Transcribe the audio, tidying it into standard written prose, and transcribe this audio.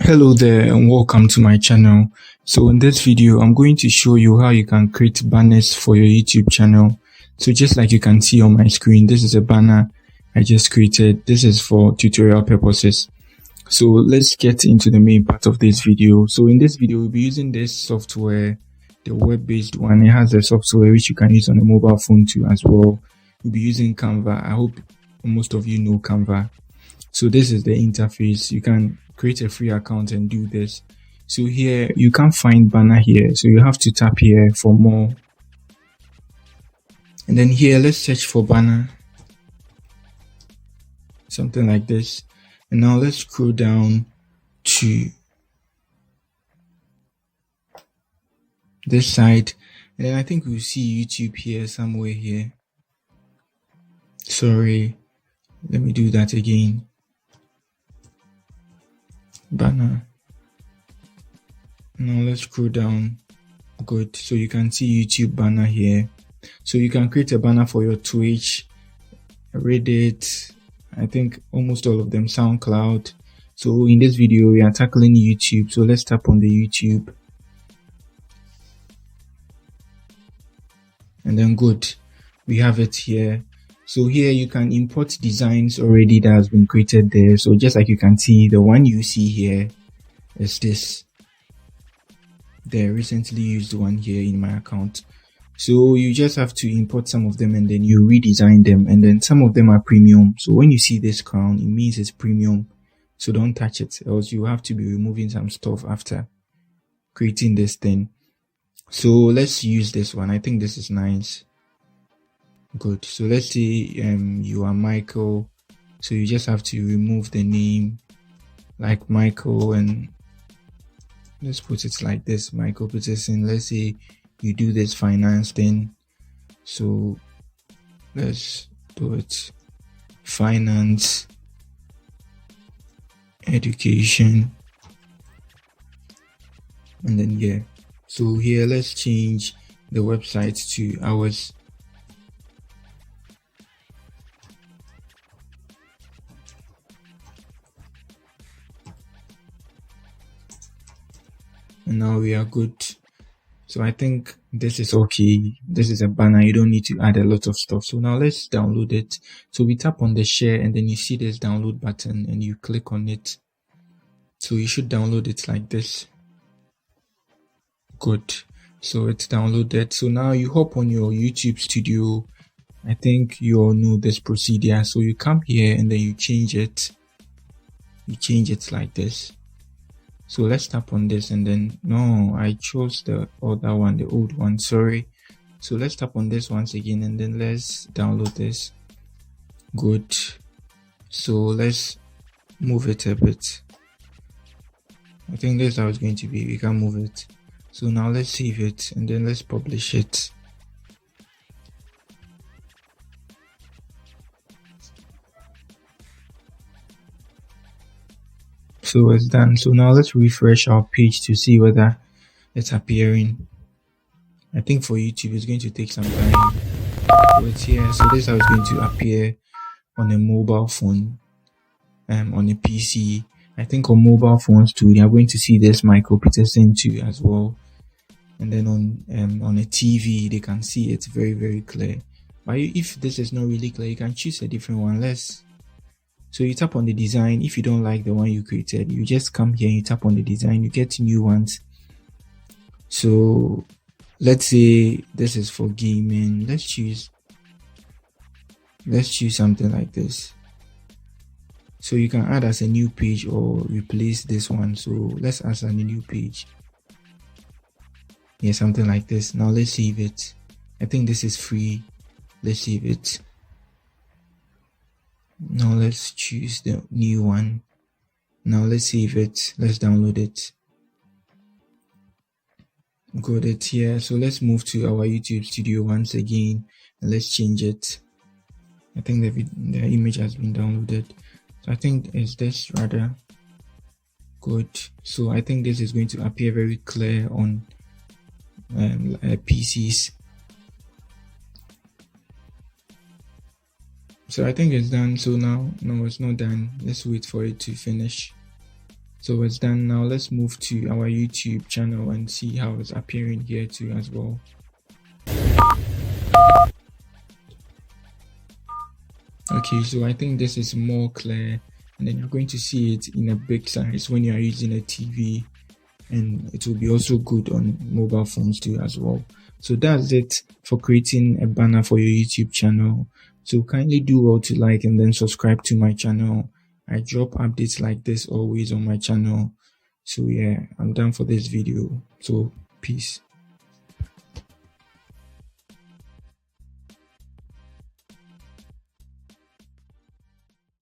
Hello there and welcome to my channel. So in this video, I'm going to show you how you can create banners for your YouTube channel. So just like you can see on my screen, this is a banner I just created. This is for tutorial purposes. So let's get into the main part of this video. So in this video, we'll be using this software, the web-based one. It has a software which you can use on a mobile phone too as well. We'll be using Canva. I hope most of you know Canva. So this is the interface. You can create a free account and do this. So here you can't find banner here, so you have to tap here for more, and then here let's search for banner, something like this. And now let's scroll down to this side, and then I think we'll see YouTube here somewhere here. Sorry, let me do that again. Banner. Now let's scroll down. Good. So you can see YouTube banner here. So you can create a banner for your Twitch, Reddit, I think almost all of them, SoundCloud. So in this video we are tackling YouTube. So let's tap on the YouTube. And then good. We have it here. So here you can import designs already that has been created there. So just like you can see, the one you see here is this, the recently used one here in my account. So you just have to import some of them and then you redesign them, and then some of them are premium. So when you see this crown, it means it's premium. So don't touch it, else you have to be removing some stuff after creating this thing. So let's use this one. I think this is nice. Good. So let's say you are Michael, so you just have to remove the name like Michael, and let's put it like this, Michael Peterson. Let's say you do this finance thing, so let's do it finance education, and then yeah. So here let's change the website to ours. And now we are good. So I think this is okay. This is a banner. You don't need to add a lot of stuff. So now let's download it. So we tap on the share, and then you see this download button and you click on it. So you should download it like this. Good. So it's downloaded. So now you hop on your YouTube studio. I think you all know this procedure. So you come here and then you change it. You change it like this. So let's tap on this, and then no, I chose the other one, the old one, sorry. So let's tap on this once again, and then let's download this. Good. So let's move it a bit. I think this is how it's going to be. We can move it. So now let's save it, and then let's publish it. So it's done. So now let's refresh our page to see whether it's appearing. I think for YouTube it's going to take some time. So it's here. So this is how it's going to appear on a mobile phone, on a PC. I think on mobile phones too, they are going to see this Michael Peterson too as well. And then on a TV they can see it very, very clear. But if this is not really clear, you can choose a different one. So you tap on the design. If you don't like the one you created, you just come here and you tap on the design, you get new ones. So let's say this is for gaming. Let's choose something like this. So you can add as a new page or replace this one. So let's add a new page. Yeah, something like this. Now let's save it. I think this is free. Let's save it. Now let's choose the new one. Now let's save it. Let's download it. Got it here. So let's move to our YouTube studio once again, and let's change it. I think the image has been downloaded. So I think it's this rather. Good. So I think this is going to appear very clear on PCs. So I think it's done. So now, no, it's not done. Let's wait for it to finish. So it's done. Now let's move to our YouTube channel and see how it's appearing here too as well. Okay, so I think this is more clear, and then you're going to see it in a big size when you are using a TV, and it will be also good on mobile phones too as well. So that's it for creating a banner for your YouTube channel. So kindly do well to like and then subscribe to my channel. I drop updates like this always on my channel. So yeah, I'm done for this video. So peace.